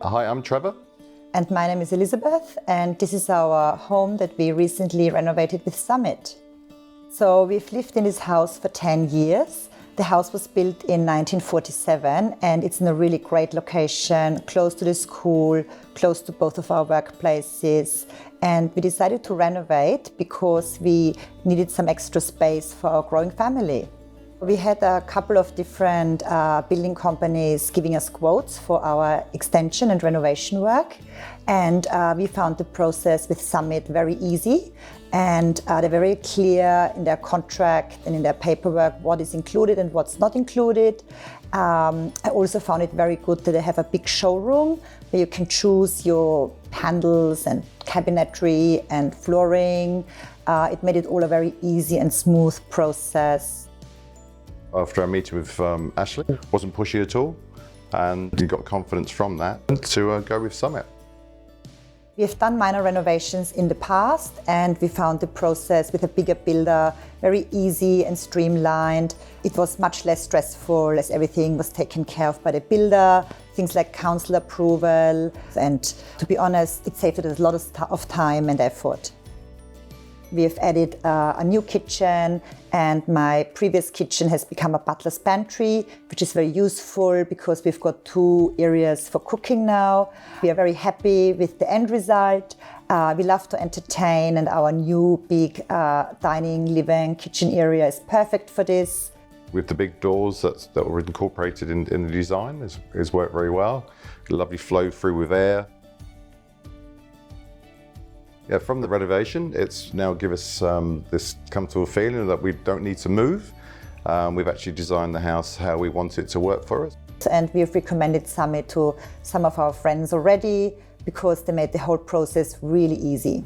Hi, I'm Trevor. And my name is Elisabeth, and this is our home that we recently renovated with Summit. So we've lived in this house for 10 years. The house was built in 1947 and it's in a really great location, close to the school, close to both of our workplaces. And we decided to renovate because we needed some extra space for our growing family. We had a couple of different building companies giving us quotes for our extension and renovation work. And we found the process with Summit very easy. And they're very clear in their contract and in their paperwork what is included and what's not included. I also found it very good that they have a big showroom where you can choose your handles and cabinetry and flooring. It made it all a very easy and smooth process. After our meeting with Ashley, wasn't pushy at all, and we got confidence from that to go with Summit. We have done minor renovations in the past, and we found the process with a bigger builder very easy and streamlined. It was much less stressful as everything was taken care of by the builder, things like council approval, and to be honest, it saved us a lot of time and effort. We have added a new kitchen, and my previous kitchen has become a butler's pantry, which is very useful because we've got 2 areas for cooking now. We are very happy with the end result. We love to entertain, and our new big dining, living, kitchen area is perfect for this. With the big doors that were incorporated in the design, it's worked very well. A lovely flow through with air. Yeah, from the renovation, it's now given us this comfortable feeling that we don't need to move. We've actually designed the house how we want it to work for us. And we've recommended Summit to some of our friends already because they made the whole process really easy.